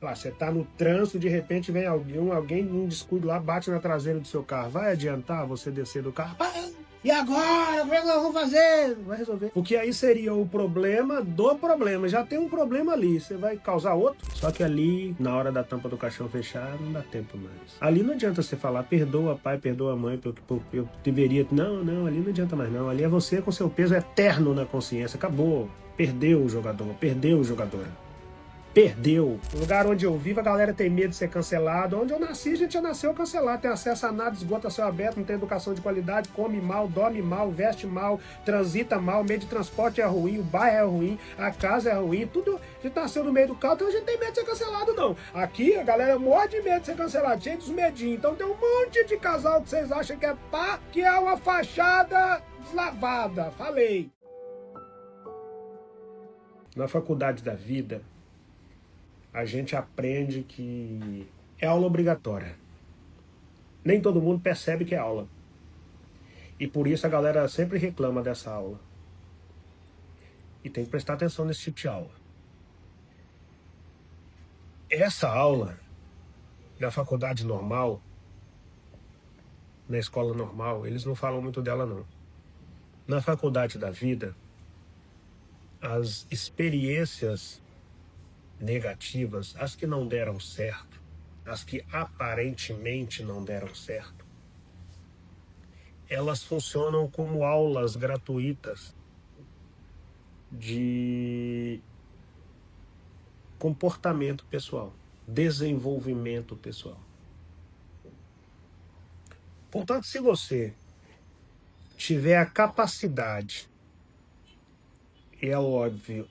Lá, você tá no trânsito, de repente vem alguém num descuido lá, bate na traseira do seu carro. Vai adiantar você descer do carro? E agora? Como é que nós vamos fazer? Não vai resolver. Porque aí seria o problema do problema. Já tem um problema ali. Você vai causar outro. Só que ali, na hora da tampa do caixão fechar, não dá tempo mais. Ali não adianta você falar, perdoa pai, perdoa mãe, eu deveria. Não, ali não adianta mais não. Ali é você com seu peso eterno na consciência. Acabou. Perdeu o jogador, perdeu a jogadora. Perdeu. O lugar onde eu vivo, a galera tem medo de ser cancelado. Onde eu nasci, a gente já nasceu cancelado. Tem acesso a nada, esgoto a céu aberto, não tem educação de qualidade, come mal, dorme mal, veste mal, transita mal, o meio de transporte é ruim, o bairro é ruim, a casa é ruim, tudo. A gente nasceu no meio do caos, então a gente tem medo de ser cancelado, não. Aqui a galera morre de medo de ser cancelado, cheio dos medinhos. Então tem um monte de casal que vocês acham que é pá, que é uma fachada deslavada. Falei. Na faculdade da vida, a gente aprende que é aula obrigatória. Nem todo mundo percebe que é aula. E por isso a galera sempre reclama dessa aula. E tem que prestar atenção nesse tipo de aula. Essa aula, na faculdade normal, na escola normal, eles não falam muito dela não. Na faculdade da vida, as experiências negativas, as que não deram certo, as que aparentemente não deram certo, elas funcionam como aulas gratuitas de comportamento pessoal, desenvolvimento pessoal. Portanto, se você tiver a capacidade, é óbvio,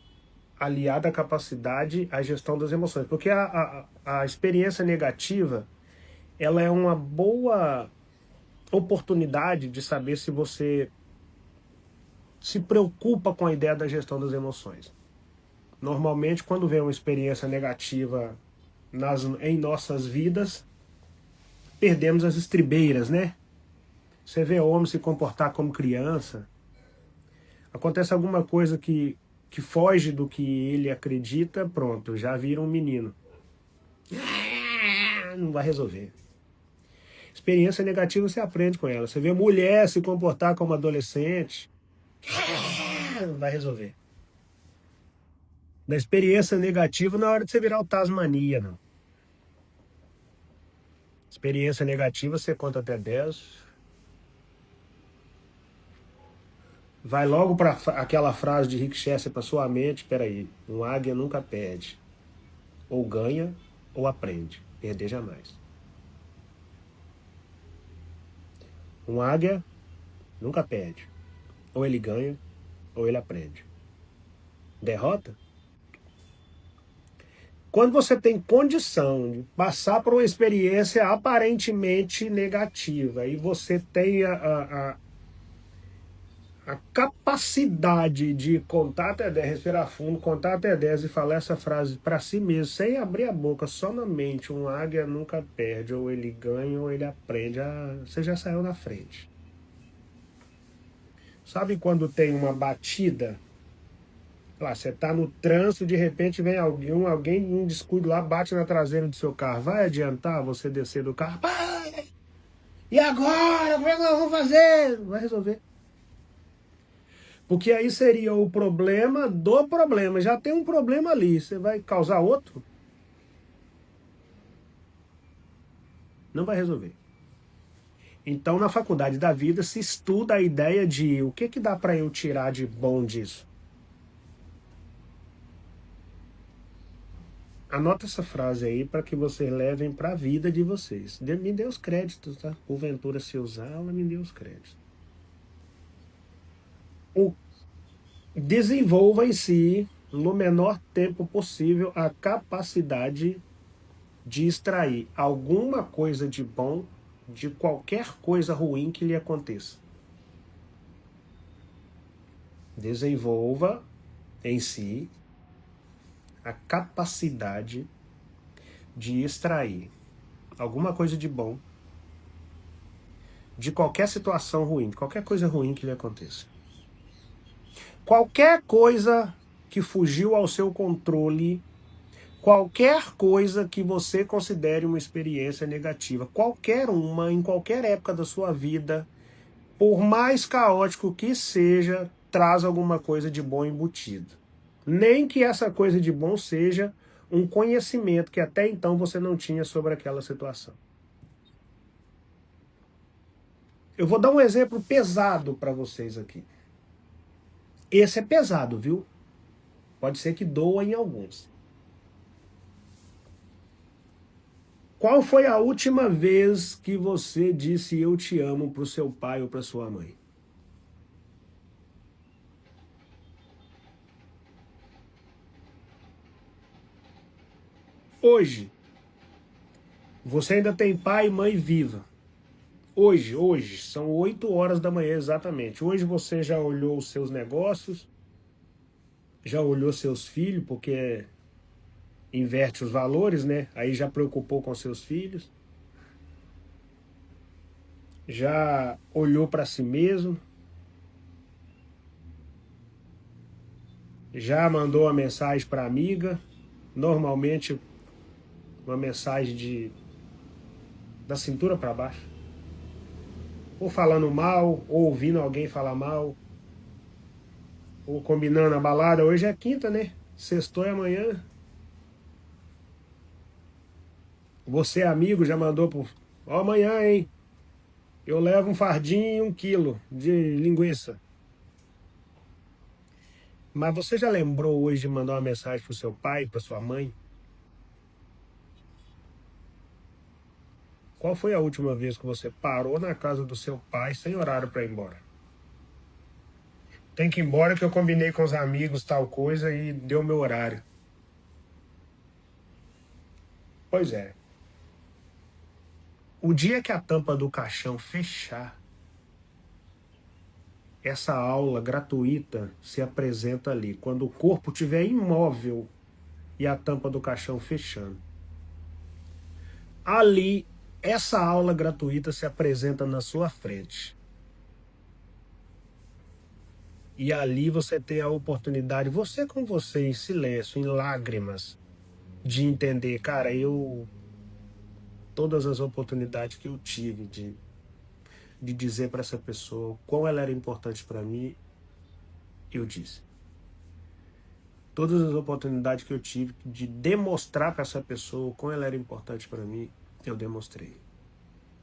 aliada à capacidade à gestão das emoções. Porque a experiência negativa, ela é uma boa oportunidade de saber se você se preocupa com a ideia da gestão das emoções. Normalmente, quando vem uma experiência negativa em nossas vidas, perdemos as estribeiras, né? Você vê o homem se comportar como criança, acontece alguma coisa que foge do que ele acredita, pronto, já vira um menino. Não vai resolver. Experiência negativa você aprende com ela. Você vê mulher se comportar como adolescente, não vai resolver. Da experiência negativa na hora de você virar o Tasmania, não. Experiência negativa você conta até 10. Vai logo para aquela frase de Rick Chester para sua mente, peraí, um águia nunca perde. Ou ganha, ou aprende. Perder jamais. Um águia nunca perde. Ou ele ganha, ou ele aprende. Derrota? Quando você tem condição de passar por uma experiência aparentemente negativa e você tem a capacidade de contar até 10, respirar fundo, contar até 10 e falar essa frase para si mesmo, sem abrir a boca, só na mente, um águia nunca perde, ou ele ganha ou ele aprende, você já saiu na frente. Sabe quando tem uma batida? Lá, você tá no trânsito, de repente vem alguém num descuido lá, bate na traseira do seu carro. Vai adiantar você descer do carro? E agora? Como é que nós vamos fazer? Não vai resolver. Porque aí seria o problema do problema. Já tem um problema ali. Você vai causar outro? Não vai resolver. Então, na faculdade da vida, se estuda a ideia de o que dá para eu tirar de bom disso. Anota essa frase aí para que vocês levem para a vida de vocês. Me dê os créditos, tá? Porventura, se usar, ela me dê os créditos. Desenvolva em si, no menor tempo possível, a capacidade de extrair alguma coisa de bom de qualquer coisa ruim que lhe aconteça. Desenvolva em si a capacidade de extrair alguma coisa de bom de qualquer situação ruim, de qualquer coisa ruim que lhe aconteça. Qualquer coisa que fugiu ao seu controle, Qualquer coisa que você considere uma experiência negativa, qualquer uma, em qualquer época da sua vida, por mais caótico que seja, traz alguma coisa de bom embutido. Nem que essa coisa de bom seja um conhecimento que até então você não tinha sobre aquela situação. Eu vou dar um exemplo pesado para vocês aqui. Esse é pesado, viu? Pode ser que doa em alguns. Qual foi a última vez que você disse eu te amo para o seu pai ou para sua mãe? Hoje, você ainda tem pai e mãe viva. Hoje, são 8 horas da manhã exatamente. Hoje você já olhou os seus negócios, já olhou seus filhos, porque inverte os valores, né? Aí já preocupou com seus filhos. Já olhou para si mesmo. Já mandou uma mensagem para amiga. Normalmente uma mensagem da cintura para baixo. Ou falando mal, ou ouvindo alguém falar mal. Ou combinando a balada. Hoje é quinta, né? Sextou é amanhã. Você, amigo, já mandou por... Ó, amanhã, hein? Eu levo um fardinho e 1 quilo de linguiça. Mas você já lembrou hoje de mandar uma mensagem pro seu pai, pra sua mãe? Qual foi a última vez que você parou na casa do seu pai sem horário para ir embora? Tem que ir embora que eu combinei com os amigos tal coisa e deu meu horário. Pois é. O dia que a tampa do caixão fechar, essa aula gratuita se apresenta ali. Quando o corpo estiver imóvel e a tampa do caixão fechando. Ali, essa aula gratuita se apresenta na sua frente. E ali você tem a oportunidade, você com você, em silêncio, em lágrimas, de entender, cara, todas as oportunidades que eu tive de dizer para essa pessoa o quão ela era importante para mim, eu disse. Todas as oportunidades que eu tive de demonstrar para essa pessoa o quão ela era importante para mim, eu demonstrei.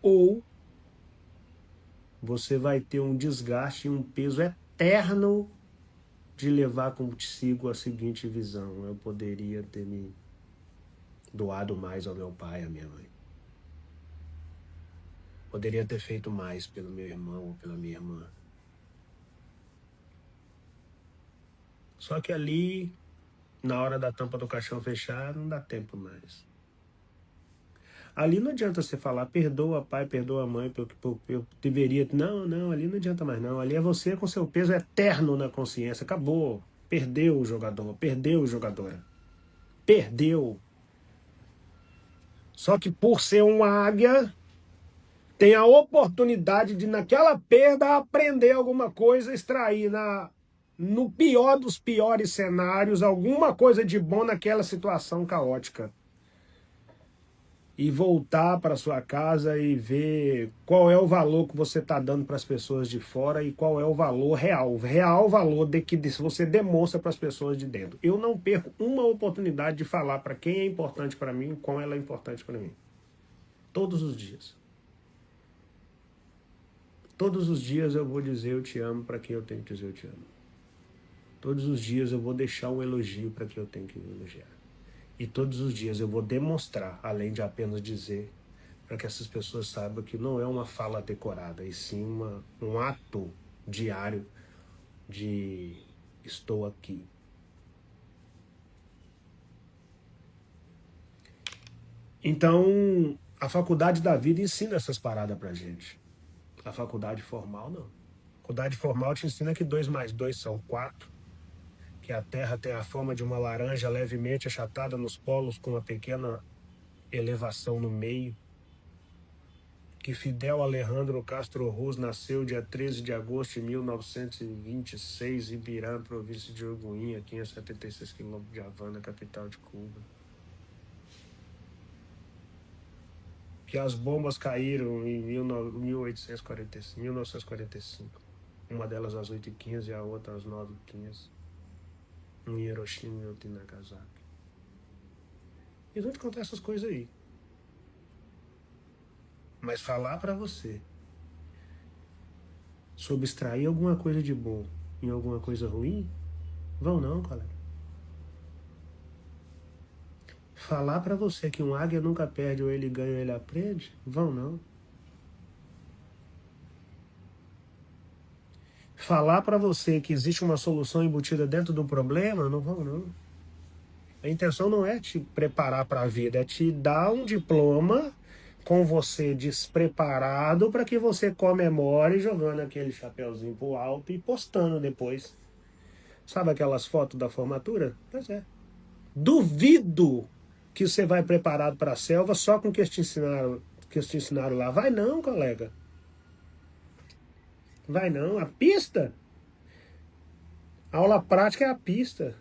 Ou você vai ter um desgaste e um peso eterno de levar consigo a seguinte visão: eu poderia ter me doado mais ao meu pai, à minha mãe. Poderia ter feito mais pelo meu irmão ou pela minha irmã. Só que ali, na hora da tampa do caixão fechar, não dá tempo mais. Ali não adianta você falar, perdoa pai, perdoa mãe, eu deveria... Não, ali não adianta mais não. Ali é você com seu peso eterno na consciência. Acabou. Perdeu o jogador, perdeu a jogadora. Perdeu. Só que por ser uma águia, tem a oportunidade de, naquela perda, aprender alguma coisa, extrair no pior dos piores cenários, alguma coisa de bom naquela situação caótica. E voltar para sua casa e ver qual é o valor que você está dando para as pessoas de fora e qual é o valor real valor que você demonstra para as pessoas de dentro. Eu não perco uma oportunidade de falar para quem é importante para mim, como ela é importante para mim. Todos os dias. Todos os dias eu vou dizer eu te amo para quem eu tenho que dizer eu te amo. Todos os dias eu vou deixar um elogio para quem eu tenho que elogiar. E todos os dias eu vou demonstrar, além de apenas dizer, para que essas pessoas saibam que não é uma fala decorada, e sim um ato diário de estou aqui. Então, a faculdade da vida ensina essas paradas pra gente. A faculdade formal, não. A faculdade formal te ensina que 2 mais 2 são 4. Que a Terra tem a forma de uma laranja levemente achatada nos polos com uma pequena elevação no meio. Que Fidel Alejandro Castro Ruz nasceu dia 13 de agosto de 1926 em Ibirá, província de Uruguinha, 576 quilômetros de Havana, capital de Cuba. que as bombas caíram em 1845, 1945. Uma delas às 8h15 e a outra às 9h15. Em Hiroshima e outra em Nagasaki. E vou te contar essas coisas aí. Mas falar pra você sobre extrair alguma coisa de bom em alguma coisa ruim, vão não, colega. Falar pra você que um águia nunca perde ou ele ganha ou ele aprende, vão não. Falar pra você que existe uma solução embutida dentro do problema, não vão não. A intenção não é te preparar para a vida, é te dar um diploma com você despreparado para que você comemore jogando aquele chapeuzinho pro alto e postando depois. Sabe aquelas fotos da formatura? Pois é. Duvido que você vai preparado para a selva só com o que eles te ensinaram lá. Vai não, colega. Vai não. A pista? A aula prática é a pista.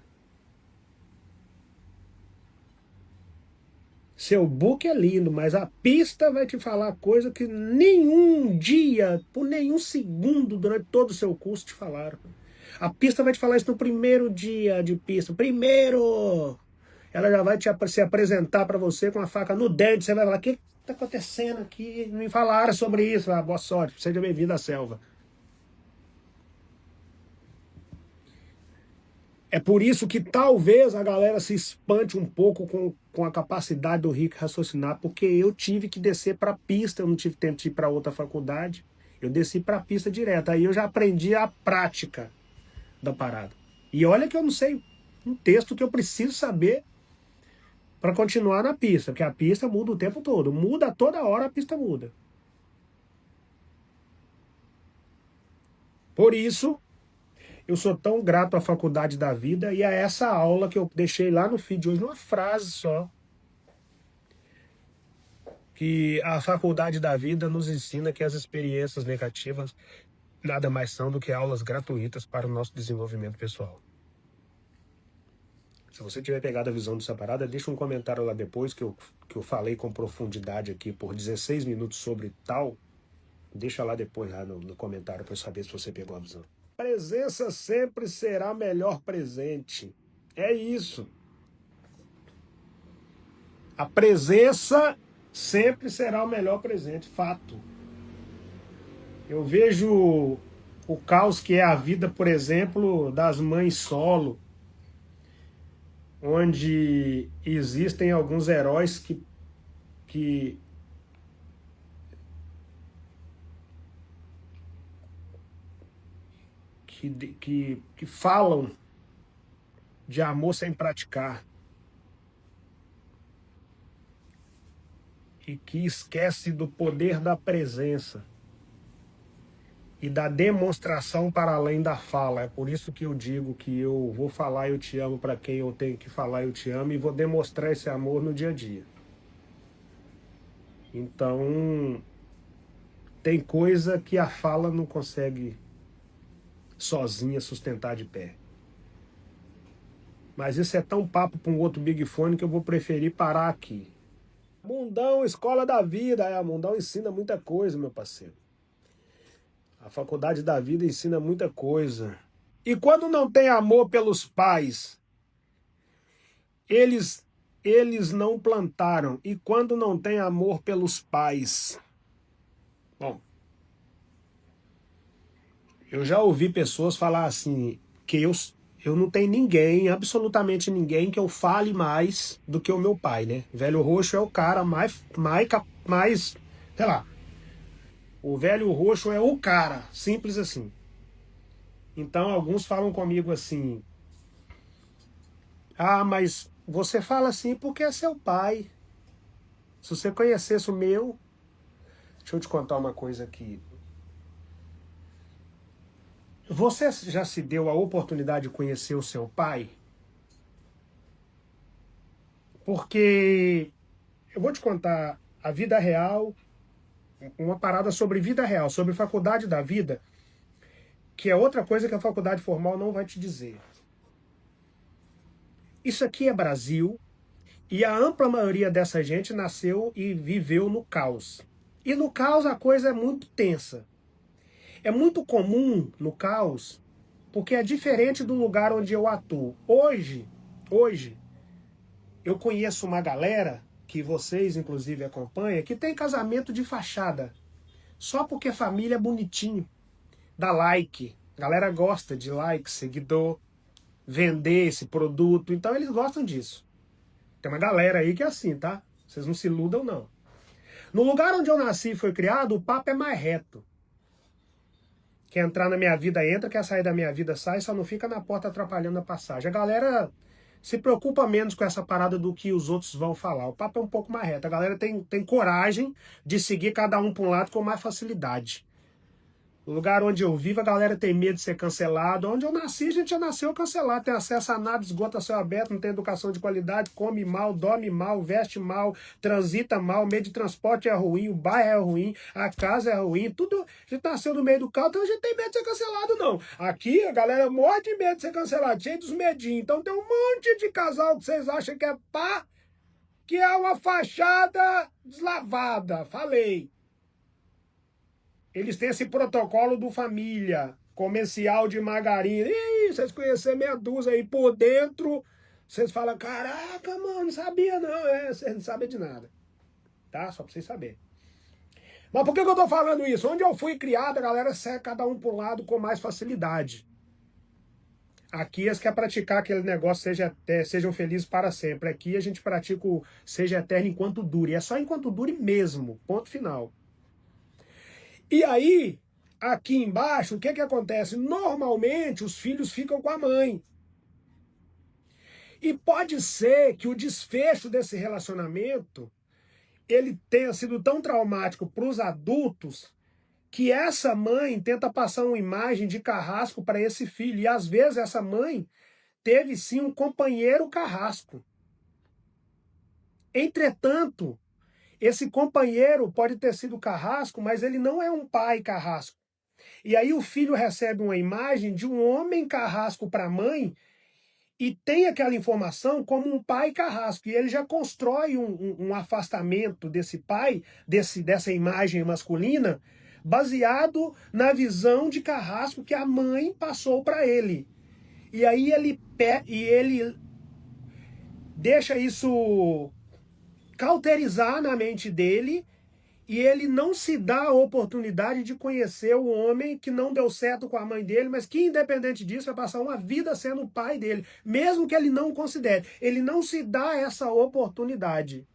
Seu book é lindo, mas a pista vai te falar coisa que nenhum dia, por nenhum segundo durante todo o seu curso te falaram. A pista vai te falar isso no primeiro dia de pista. Primeiro! Ela já vai se apresentar para você com a faca no dente. Você vai falar, o que está acontecendo aqui? Me falaram sobre isso. Ah, boa sorte, seja bem-vindo à selva. É por isso que talvez a galera se espante um pouco com a capacidade do Rick raciocinar, porque eu tive que descer para a pista, eu não tive tempo de ir para outra faculdade, eu desci para a pista direto, aí eu já aprendi a prática da parada. E olha que eu não sei um texto que eu preciso saber para continuar na pista, porque a pista muda o tempo todo, muda toda hora, a pista muda. Por isso, eu sou tão grato à faculdade da vida e a essa aula que eu deixei lá no feed hoje, numa frase só. Que a faculdade da vida nos ensina que as experiências negativas nada mais são do que aulas gratuitas para o nosso desenvolvimento pessoal. Se você tiver pegado a visão dessa parada, deixa um comentário lá depois que eu falei com profundidade aqui por 16 minutos sobre tal. Deixa lá depois lá no comentário para eu saber se você pegou a visão. Presença sempre será melhor presente. É isso. A presença sempre será o melhor presente, fato. Eu vejo o caos que é a vida, por exemplo, das mães solo, onde existem alguns heróis que falam de amor sem praticar e que esquece do poder da presença e da demonstração para além da fala. É por isso que eu digo que eu vou falar eu te amo para quem eu tenho que falar eu te amo e vou demonstrar esse amor no dia a dia. Então, tem coisa que a fala não consegue sozinha sustentar de pé. Mas isso é tão papo para um outro Big Fone que eu vou preferir parar aqui. Mundão, escola da vida. A Mundão ensina muita coisa, meu parceiro. A faculdade da vida ensina muita coisa. E quando não tem amor pelos pais, eles não plantaram. E quando não tem amor pelos pais? Bom, eu já ouvi pessoas falar assim, que eu não tenho ninguém, absolutamente ninguém, que eu fale mais do que o meu pai, né? Velho Roxo é o cara mais, sei lá. O Velho Roxo é o cara, simples assim. Então alguns falam comigo assim, ah, mas você fala assim porque é seu pai. Se você conhecesse o meu... Deixa eu te contar uma coisa aqui. Você já se deu a oportunidade de conhecer o seu pai? Porque eu vou te contar a vida real, uma parada sobre vida real, sobre faculdade da vida, que é outra coisa que a faculdade formal não vai te dizer. Isso aqui é Brasil, E a ampla maioria dessa gente nasceu e viveu no caos. E no caos a coisa é muito tensa. É muito comum no caos, porque é diferente do lugar onde eu atuo. Hoje, eu conheço uma galera, que vocês inclusive acompanham, que tem casamento de fachada. Só porque família é bonitinho. Dá like. A galera gosta de like, seguidor, vender esse produto. Então eles gostam disso. Tem uma galera aí que é assim, tá? Vocês não se iludam, não. No lugar onde eu nasci e foi criado, o papo é mais reto. Quer entrar na minha vida, entra. Quer sair da minha vida, sai. Só não fica na porta atrapalhando a passagem. A galera se preocupa menos com essa parada do que os outros vão falar. O papo é um pouco mais reto. A galera tem coragem de seguir cada um para um lado com mais facilidade. No lugar onde eu vivo, a galera tem medo de ser cancelado. Onde eu nasci, a gente já nasceu cancelado. Tem acesso a nada, esgoto a céu aberto, não tem educação de qualidade, come mal, dorme mal, veste mal, transita mal, o meio de transporte é ruim, o bairro é ruim, a casa é ruim, tudo. A gente nasceu no meio do caos, então a gente tem medo de ser cancelado, não. Aqui a galera morre de medo de ser cancelado, cheio dos medinhos. Então tem um monte de casal que vocês acham que é pá, que é uma fachada deslavada. Falei. Eles têm esse protocolo do família, comercial de margarina. Ih, vocês conhecem meia dúzia aí por dentro. Vocês falam, caraca, mano, não sabia não. Vocês não sabem de nada. Tá? Só pra vocês saberem. Mas por que eu tô falando isso? Onde eu fui criado, a galera segue cada um pro lado com mais facilidade. Aqui eles querem praticar aquele negócio, sejam felizes para sempre. Aqui a gente pratica o seja eterno enquanto dure. É só enquanto dure mesmo. Ponto final. E aí, aqui embaixo, o que acontece? Normalmente, os filhos ficam com a mãe. E pode ser que o desfecho desse relacionamento, ele tenha sido tão traumático para os adultos, que essa mãe tenta passar uma imagem de carrasco para esse filho. E às vezes essa mãe teve sim um companheiro carrasco. Entretanto, esse companheiro pode ter sido carrasco, mas ele não é um pai carrasco. E aí o filho recebe uma imagem de um homem carrasco para a mãe e tem aquela informação como um pai carrasco. E ele já constrói um afastamento desse pai, dessa imagem masculina, baseado na visão de carrasco que a mãe passou para ele. E aí ele deixa isso cauterizar na mente dele e ele não se dá a oportunidade de conhecer o homem que não deu certo com a mãe dele, mas que independente disso vai passar uma vida sendo o pai dele, mesmo que ele não o considere. Ele não se dá essa oportunidade.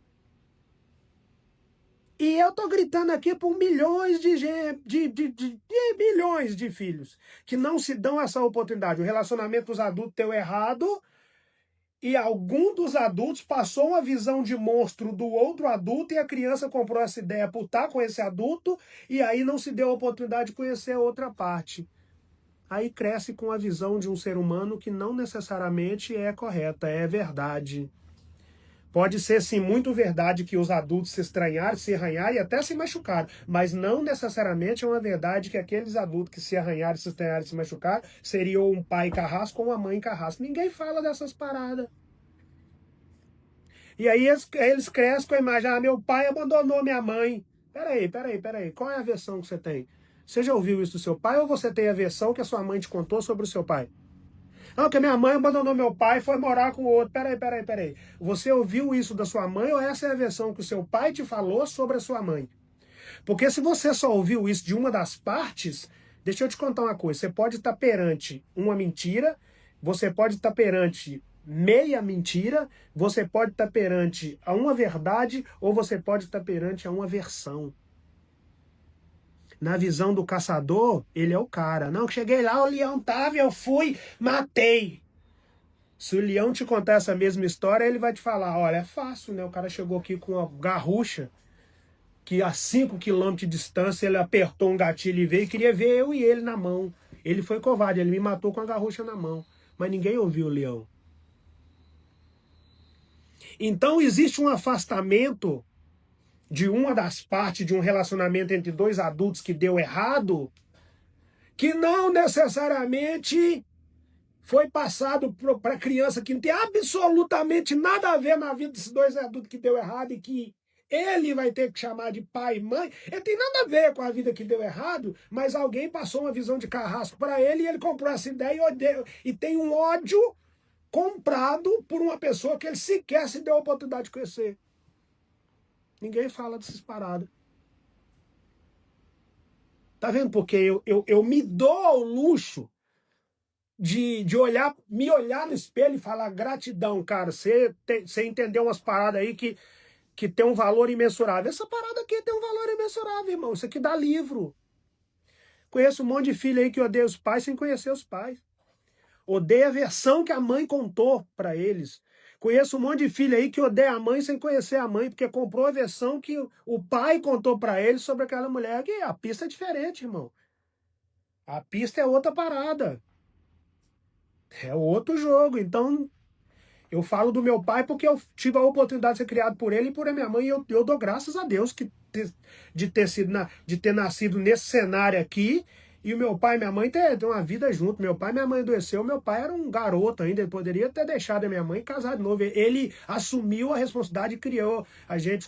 E eu tô gritando aqui por milhões milhões de filhos que não se dão essa oportunidade. O relacionamento dos adultos deu errado, e algum dos adultos passou uma visão de monstro do outro adulto e a criança comprou essa ideia por estar com esse adulto e aí não se deu a oportunidade de conhecer a outra parte. Aí cresce com a visão de um ser humano que não necessariamente é correta, é verdade. Pode ser sim muito verdade que os adultos se estranharam, se arranharam e até se machucaram, mas não necessariamente é uma verdade que aqueles adultos que se arranharam, se estranharam e se machucaram seriam um pai carrasco ou uma mãe carrasco. Ninguém fala dessas paradas. E aí eles crescem com a imagem, meu pai abandonou minha mãe. Peraí, qual é a versão que você tem? Você já ouviu isso do seu pai ou você tem a versão que a sua mãe te contou sobre o seu pai? Não, que minha mãe abandonou meu pai e foi morar com o outro. Peraí. Você ouviu isso da sua mãe ou essa é a versão que o seu pai te falou sobre a sua mãe? Porque se você só ouviu isso de uma das partes, deixa eu te contar uma coisa. Você pode estar perante uma mentira, você pode estar perante meia mentira, você pode estar perante a uma verdade ou você pode estar perante a uma versão. Na visão do caçador, ele é o cara. Não, cheguei lá, o leão tava, eu fui, matei. Se o leão te contar essa mesma história, ele vai te falar, olha, é fácil, né? O cara chegou aqui com uma garrucha, que a 5 km de distância ele apertou um gatilho e veio e queria ver eu e ele na mão. Ele foi covarde, ele me matou com a garrucha na mão. Mas ninguém ouviu o leão. Então existe um afastamento de uma das partes de um relacionamento entre dois adultos que deu errado, que não necessariamente foi passado para criança que não tem absolutamente nada a ver na vida desses dois adultos que deu errado e que ele vai ter que chamar de pai e mãe. Ele tem nada a ver com a vida que deu errado, mas alguém passou uma visão de carrasco para ele e ele comprou essa ideia e, odeia, e tem um ódio comprado por uma pessoa que ele sequer se deu a oportunidade de conhecer. Ninguém fala dessas paradas. Tá vendo? Porque eu me dou ao luxo de olhar, me olhar no espelho e falar gratidão, cara. Você entendeu umas paradas aí que tem um valor imensurável. Essa parada aqui tem um valor imensurável, irmão. Isso aqui dá livro. Conheço um monte de filho aí que odeia os pais sem conhecer os pais. Odeia a versão que a mãe contou para eles. Conheço um monte de filho aí que odeia a mãe sem conhecer a mãe, porque comprou a versão que o pai contou para ele sobre aquela mulher. Que a pista é diferente, irmão. A pista é outra parada. É outro jogo. Então, eu falo do meu pai porque eu tive a oportunidade de ser criado por ele e por minha mãe. E eu dou graças a Deus de ter nascido nesse cenário aqui. E o meu pai e minha mãe ter uma vida junto. Meu pai e minha mãe adoeceu. Meu pai era um garoto ainda. Ele poderia ter deixado a minha mãe e casar de novo. Ele assumiu a responsabilidade e criou a gente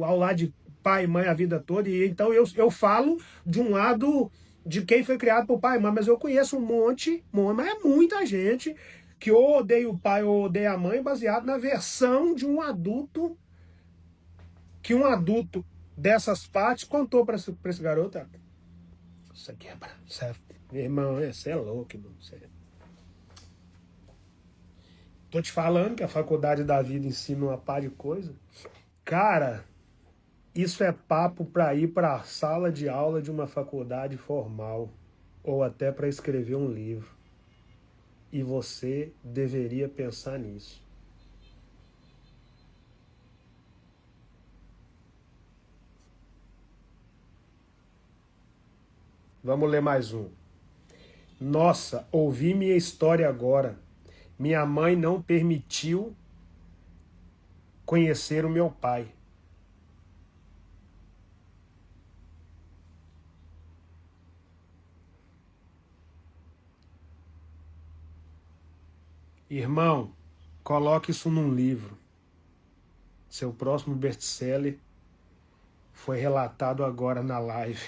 ao lado de pai e mãe a vida toda. E então eu falo de um lado de quem foi criado por pai e mãe. Mas eu conheço um monte, mas é muita gente que ou odeia o pai ou odeia a mãe baseado na versão de um adulto que um adulto dessas partes contou para esse garoto. Isso aqui meu irmão, você é louco, irmão. Tô te falando que a faculdade da vida ensina uma par de coisa. Cara, isso é papo para ir para a sala de aula de uma faculdade formal ou até para escrever um livro. E você deveria pensar nisso. Vamos ler mais um. Nossa, ouvi minha história agora. Minha mãe não permitiu conhecer o meu pai. Irmão, coloque isso num livro. Seu próximo best-seller foi relatado agora na live.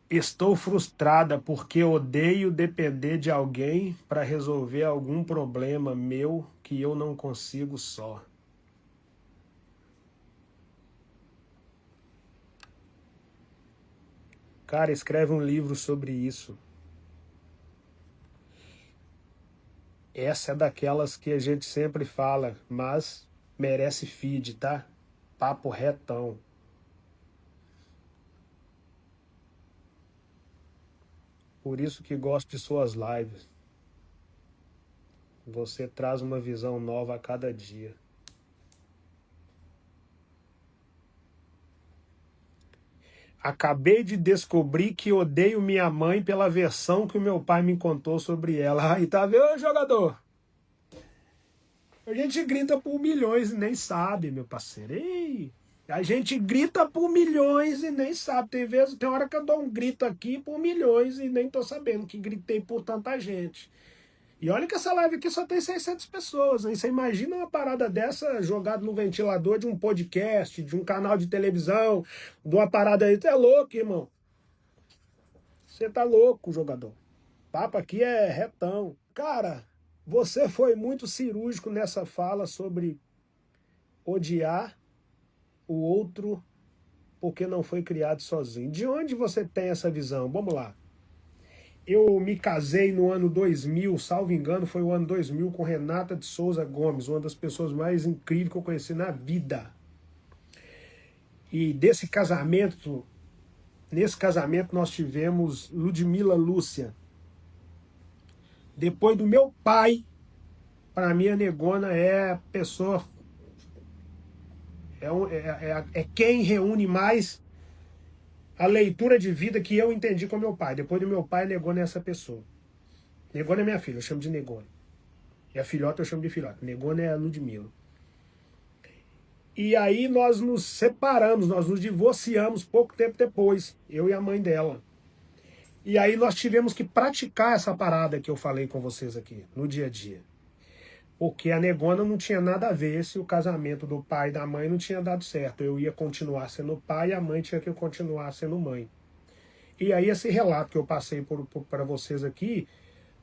Estou frustrada porque odeio depender de alguém para resolver algum problema meu que eu não consigo só. Cara, escreve um livro sobre isso. Essa é daquelas que a gente sempre fala, mas merece feed, tá? Papo retão. Por isso que gosto de suas lives. Você traz uma visão nova a cada dia. Acabei de descobrir que odeio minha mãe pela versão que o meu pai me contou sobre ela. Aí tá vendo, jogador? A gente grita por milhões e nem sabe, meu parceiro. Ei, a gente grita por milhões e nem sabe. Tem hora que eu dou um grito aqui por milhões e nem tô sabendo que gritei por tanta gente. E olha que essa live aqui só tem 600 pessoas, hein? Você imagina uma parada dessa jogada no ventilador de um podcast, de um canal de televisão, de uma parada aí. Você é louco, irmão. Você tá louco, jogador. O papo aqui é retão. Cara, você foi muito cirúrgico nessa fala sobre odiar o outro porque não foi criado sozinho. De onde você tem essa visão? Vamos lá. Eu me casei no ano 2000, salvo engano, foi o ano 2000, com Renata de Souza Gomes, uma das pessoas mais incríveis que eu conheci na vida. E nesse casamento nós tivemos Ludmila Lúcia. Depois do meu pai, para mim a Negona é a pessoa... É quem reúne mais a leitura de vida que eu entendi com meu pai. Depois do meu pai, Negona é essa pessoa. Negona é minha filha, eu chamo de Negona. E a filhota eu chamo de filhota. Negona é a Ludmila. E aí nós nos separamos, nós nos divorciamos pouco tempo depois, eu e a mãe dela. E aí nós tivemos que praticar essa parada que eu falei com vocês aqui, no dia a dia. Porque a negona não tinha nada a ver se o casamento do pai e da mãe não tinha dado certo. Eu ia continuar sendo pai e a mãe tinha que continuar sendo mãe. E aí esse relato que eu passei para vocês aqui,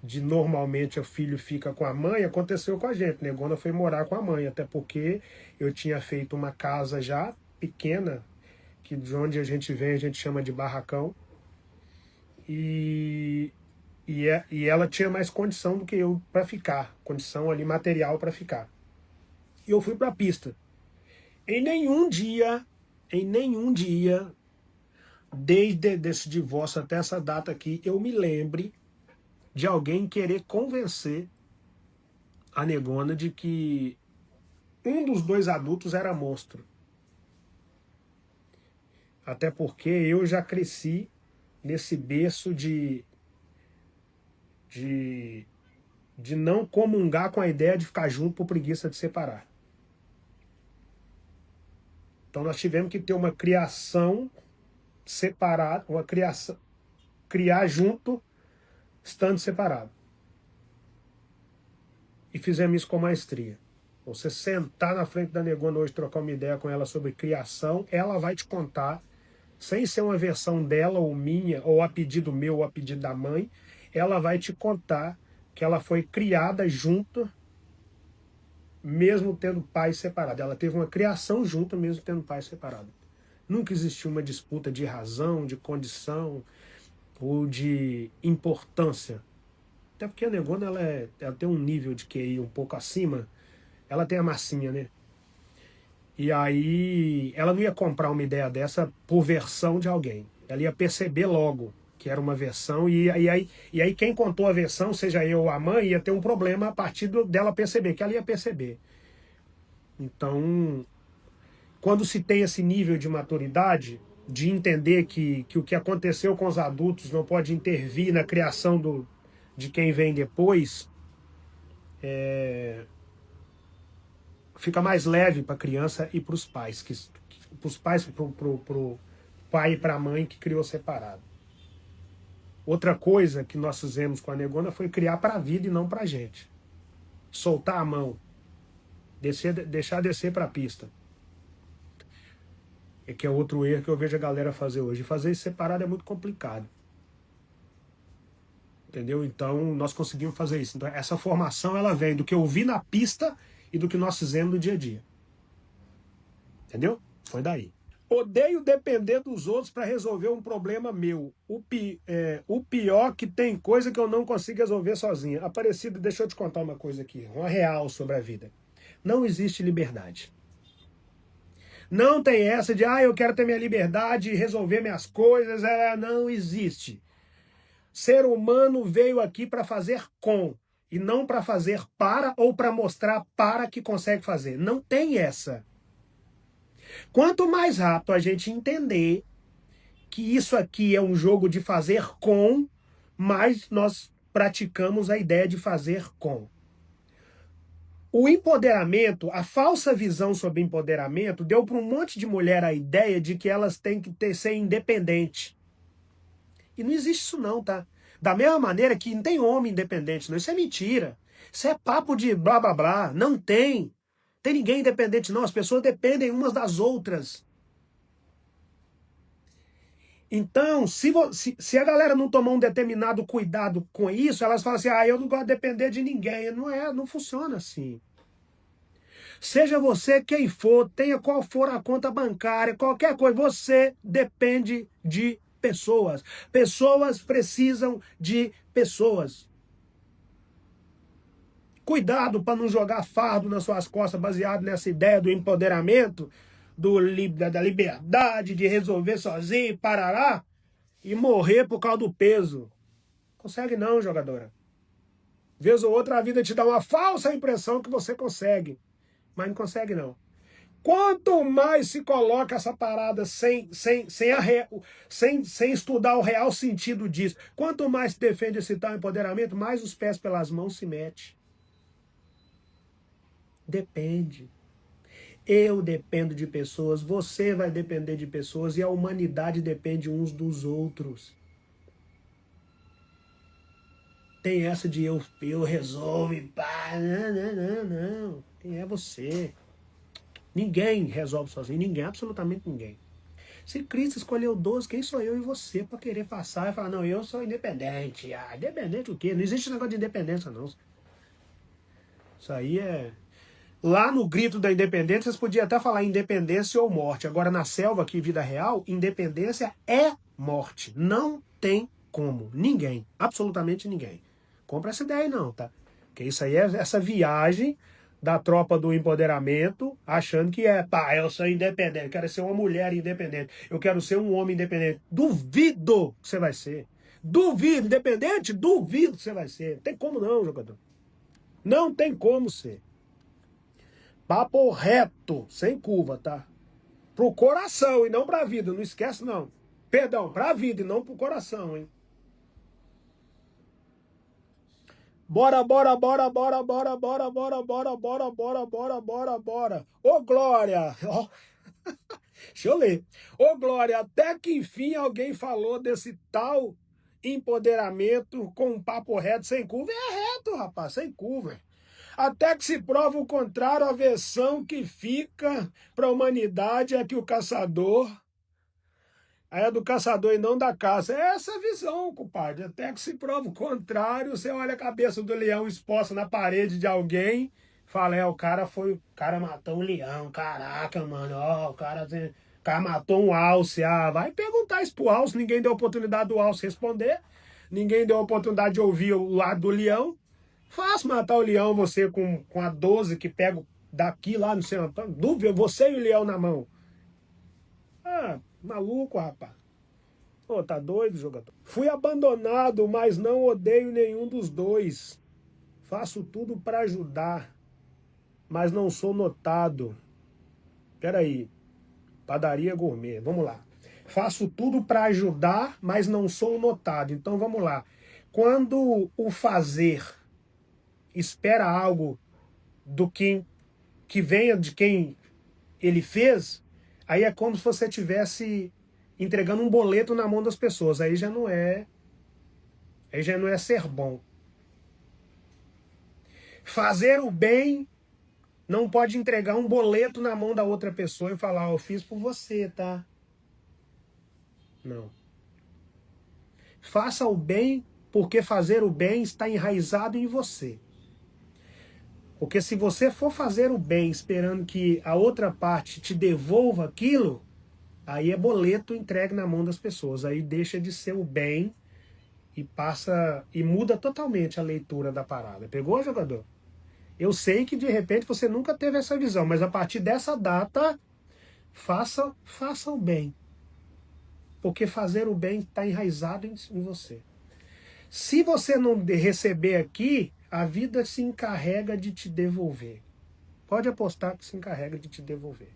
de normalmente o filho fica com a mãe, aconteceu com a gente. Negona foi morar com a mãe, até porque eu tinha feito uma casa já pequena, que de onde a gente vem a gente chama de barracão, e ela tinha mais condição do que eu para ficar, condição ali material para ficar. E eu fui para a pista. Em nenhum dia, desde esse divórcio até essa data aqui, eu me lembre de alguém querer convencer a negona de que um dos dois adultos era monstro. Até porque eu já cresci nesse berço de não comungar com a ideia de ficar junto por preguiça de separar. Então nós tivemos que ter uma criação separada, criar junto, estando separado. E fizemos isso com maestria. Você sentar na frente da negona hoje, trocar uma ideia com ela sobre criação, ela vai te contar, sem ser uma versão dela ou minha, ou a pedido meu ou a pedido da mãe, ela vai te contar que ela foi criada junto, mesmo tendo pais separados. Ela teve uma criação junto, mesmo tendo pais separados. Nunca existiu uma disputa de razão, de condição ou de importância. Até porque a negona ela tem um nível de QI um pouco acima, ela tem a massinha, né? E aí ela não ia comprar uma ideia dessa por versão de alguém. Ela ia perceber logo que era uma versão, e aí quem contou a versão, seja eu ou a mãe, ia ter um problema a partir dela perceber, que ela ia perceber. Então, quando se tem esse nível de maturidade, de entender que o que aconteceu com os adultos não pode intervir na criação de quem vem depois, fica mais leve para a criança e para os pais, pro pai e para a mãe que criou separado. Outra coisa que nós fizemos com a negona foi criar para a vida e não para a gente. Soltar a mão, deixar descer para a pista. Que é outro erro que eu vejo a galera fazer hoje. Fazer isso separado é muito complicado. Entendeu? Então nós conseguimos fazer isso. Então, essa formação ela vem do que eu vi na pista e do que nós fizemos no dia a dia. Entendeu? Foi daí. Odeio depender dos outros para resolver um problema meu. O pior que tem coisa que eu não consigo resolver sozinha. Aparecido, deixa eu te contar uma coisa aqui, uma real sobre a vida. Não existe liberdade. Não tem essa de, eu quero ter minha liberdade e resolver minhas coisas. Não existe. Ser humano veio aqui para fazer com, e não para fazer para ou para mostrar para que consegue fazer. Não tem essa. Quanto mais rápido a gente entender que isso aqui é um jogo de fazer com, mais nós praticamos a ideia de fazer com. O empoderamento, a falsa visão sobre empoderamento, deu para um monte de mulher a ideia de que elas têm que ser independentes. E não existe isso não, tá? Da mesma maneira que não tem homem independente, não. Isso é mentira. Isso é papo de blá blá blá. Não tem. Tem ninguém independente, não. As pessoas dependem umas das outras. Então, se a galera não tomar um determinado cuidado com isso, elas falam assim, eu não gosto de depender de ninguém. Não funciona assim. Seja você quem for, tenha qual for a conta bancária, qualquer coisa, você depende de pessoas. Pessoas precisam de pessoas. Cuidado para não jogar fardo nas suas costas baseado nessa ideia do empoderamento, da liberdade de resolver sozinho, parará, e morrer por causa do peso. Consegue não, jogadora. Vez ou outra a vida te dá uma falsa impressão que você consegue, mas não consegue não. Quanto mais se coloca essa parada sem estudar o real sentido disso, quanto mais se defende esse tal empoderamento, mais os pés pelas mãos se mete. Depende. Eu dependo de pessoas, você vai depender de pessoas e a humanidade depende uns dos outros. Tem essa de eu resolvo e pá, não. Quem é você? Ninguém resolve sozinho, ninguém, absolutamente ninguém. Se Cristo escolheu 12, quem sou eu e você para querer passar e falar, não, eu sou independente. Ah, independente o quê? Não existe negócio de independência, não. Isso aí é... Lá no grito da independência, vocês podiam até falar independência ou morte. Agora, na selva aqui, vida real, independência é morte. Não tem como. Ninguém. Absolutamente ninguém. Compra essa ideia aí não, tá? Porque isso aí é essa viagem da tropa do empoderamento, achando que pá, eu sou independente, eu quero ser uma mulher independente, eu quero ser um homem independente. Duvido que você vai ser. Duvido. Independente? Duvido que você vai ser. Não tem como não, jogador. Não tem como ser. Papo reto, sem curva, tá? Pro coração e não pra vida, não esquece não. Perdão, pra vida e não pro coração, hein? Bora. Ô, Glória! Ó, deixa eu ler. Ô, Glória, até que enfim alguém falou desse tal empoderamento com um papo reto, sem curva. É reto, rapaz, sem curva. Até que se prova o contrário, a versão que fica para a humanidade é que o caçador é do caçador e não da caça. É essa a visão, compadre. Até que se prova o contrário, você olha a cabeça do leão exposta na parede de alguém, fala, o cara matou um leão, caraca, mano, ó, o cara matou um alce. Ah, vai perguntar isso pro alce, ninguém deu oportunidade do alce responder, ninguém deu oportunidade de ouvir o lado do leão. Fácil matar o leão, você com a 12 que pega daqui lá no Senhor Antônio. Dúvida, você e o leão na mão. Ah, maluco, rapaz. Ô, tá doido, jogador? Fui abandonado, mas não odeio nenhum dos dois. Faço tudo para ajudar, mas não sou notado. Peraí. Padaria gourmet, vamos lá. Faço tudo para ajudar, mas não sou notado. Então vamos lá. Quando o fazer espera algo do que venha de quem ele fez, aí é como se você estivesse entregando um boleto na mão das pessoas. Aí já não é ser bom. Fazer o bem não pode entregar um boleto na mão da outra pessoa e falar, eu fiz por você, tá? Não. Faça o bem porque fazer o bem está enraizado em você. Porque se você for fazer o bem esperando que a outra parte te devolva aquilo, aí é boleto entregue na mão das pessoas. Aí deixa de ser o bem e passa e muda totalmente a leitura da parada. Pegou, jogador? Eu sei que de repente você nunca teve essa visão, mas a partir dessa data, faça o bem. Porque fazer o bem está enraizado em você. Se você não receber aqui, a vida se encarrega de te devolver. Pode apostar que se encarrega de te devolver.